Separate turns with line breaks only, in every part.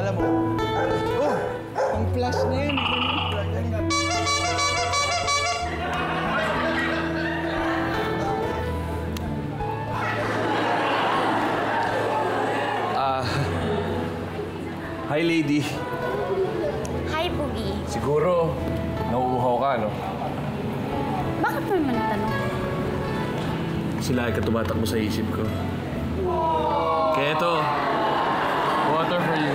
Alam mo, ang flash na yan.
Hi, lady.
Hi, Boogie.
Siguro, nauuhaw ka, no?
Bakit mo naman natanong?
Kasi lagi ka tumatakbo sa isip ko. Kaya ito, water for you.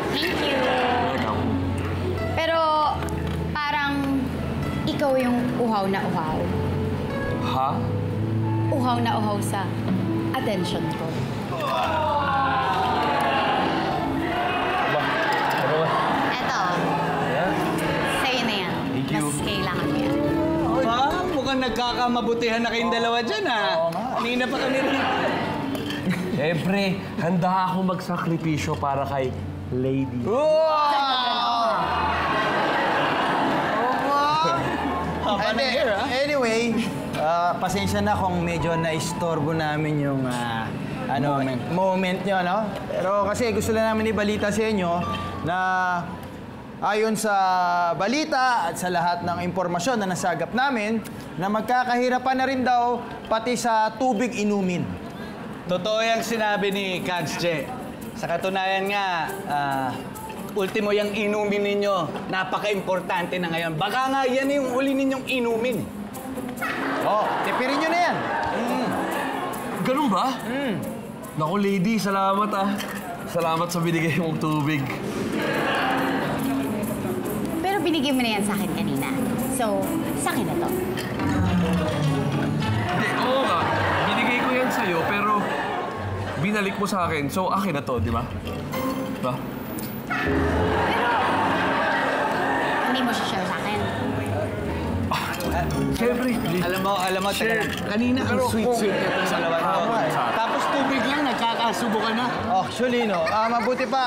Thank you.
Welcome.
Pero, parang ikaw yung uhaw na uhaw.
Ha?
Uhaw na uhaw sa attention ko. Eto.
Yeah?
Sa'yo na yan.
Thank you.
Mas kailangan mo yan.
Mukhang nagkakamabutihan na kayong dalawa dyan, ha? Kanina pa kami rin.
Siyempre, handa ako magsakripisyo para kay lady.
Anyway, pasensya na kung medyo na-istorbo namin yung moment nyo, no? Pero kasi gusto lang namin ibalita sa inyo na ayon sa balita at sa lahat ng impormasyon na nasagap namin, na magkakahirapan na rin daw pati sa tubig inumin.
Totoo yung sinabi ni Kags Che. Sa katunayan nga, ultimo yung inumin ninyo, napaka-importante na ngayon. Baka nga yan yung uli ninyong inumin.
Tipirin nyo na yan.
Ganun ba? Naku, lady, salamat ah. Salamat sa binigay mong tubig.
Pero binigyan mo na yan sa akin kanina. So, sa akin na to.
Hindi, oo nga. Binigay ko yan sa'yo, pero binalik mo sa akin. So, akin na to, di ba? Diba?
Pero, hindi mo siya share sa akin.
Siyempre,
Alam mo,
Sure.
kanina ang sweet-sweet itong dalawa to. Tapos tubig lang, nagkakasubo ka na.
Actually, no, mabuti pa,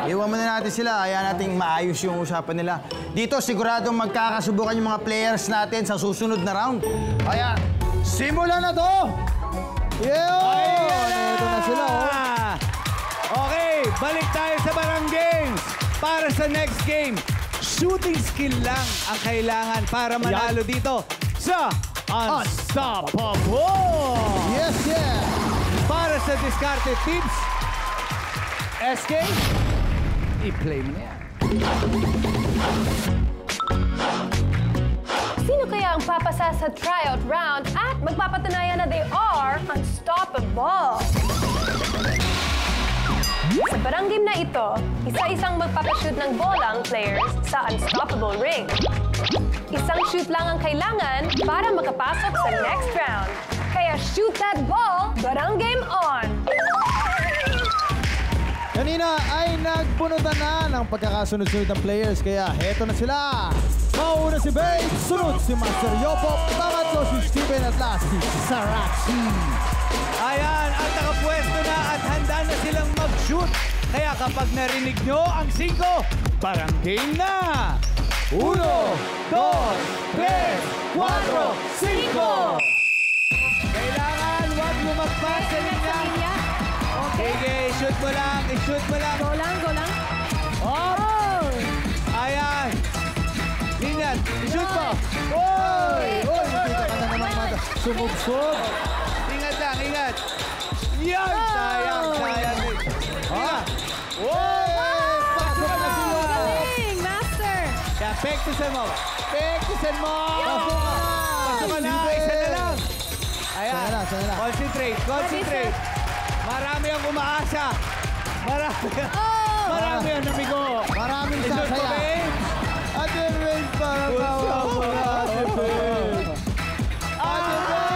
iwan muna natin sila. Kaya nating maayos yung usapan nila. Dito, siguradong magkakasubukan yung mga players natin sa susunod na round. Kaya, simulan na to! Ito na sila,
Okay, balik tayo sa Barang Games. Para sa next game, shooting skill lang ang kailangan para manalo dito sa Unstoppable!
Yes, yes!
Para sa discarded tips, SK, i-play mo na yan.
Sino kaya ang papasa sa tryout round at magpapatunayan na they are unstoppable? Sa barang game na ito, isa-isang magpapashoot ng bola ang players sa unstoppable ring. Isang shoot lang ang kailangan para makapasok sa next round. Kaya shoot that ball, barang game on!
Kanina ay nagbunutan na ng pagkakasunod-sunod ng players. Kaya heto na sila. Mauna si Babe, sunod si Master Yopo, pangatlo si Steven at last si Sarachi.
Ayan, at nakapwesto na at handa na silang mag-shoot. Kaya kapag narinig nyo ang 5, barang game na! 1, 2, 3, 4, 5! Kailangan wag lumagpas sa linya. Sige, shoot mo lang, i-shoot mo lang.
Go lang, go lang.
Oh! Ayan! Linyan, i-shoot mo! Oy!
Oy, nakita ka na naman mata. Sumubsob.
Ingat lang, ingat! Yan! Sayang, sayang.
Ha? Oy! Pasok na sila.
Galing, master!
Kaya pektusan mo. Pektusan mo!
Pasok ka na.
Pasok ka na, isa na lang. Ayan.
Sana na, sana na.
Concentrate, concentrate. Marami ang umaasa. Marami ang namigo.
Maraming
Isot mo,
sasaya.
babe.
Ate Babe, para bawa mo. Ate Babe. Ate Babe!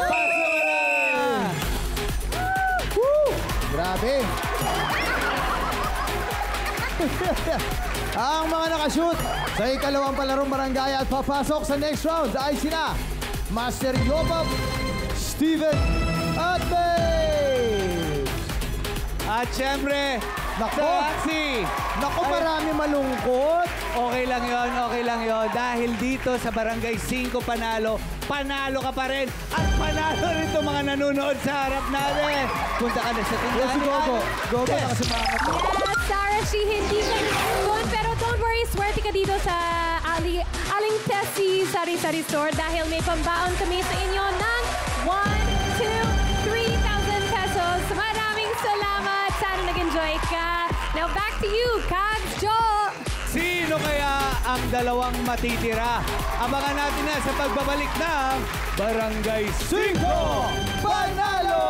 Pasok ka na.
Grabe. Ang mga nakashoot sa ikalawang palarong barangay at papasok sa next round ay sina Master Yopop, Steven at Babe.
At syempre, Nako!
Naku, marami malungkot.
Okay lang yon, okay lang yon. Dahil dito sa Barangay 5 panalo, panalo ka pa rin. At panalo rin itong mga nanonood sa harap natin. Punta ka na sa tindahan.
Gogo. Gogo,
Yes.
nakasumama to.
Yes, Sarah, she hindi ka doon. Pero don't worry, swerte ka dito sa Aling Tessie Sari-Sari Store dahil may pambaon kami sa inyo ng 1, 2, 3,000 pesos. Maraming salamat. Sana nag-enjoy ka. Now back to you, Kags Joe.
Sino kaya ang dalawang matitira? Abangan natin na sa pagbabalik ng Barangay 5 Panalo!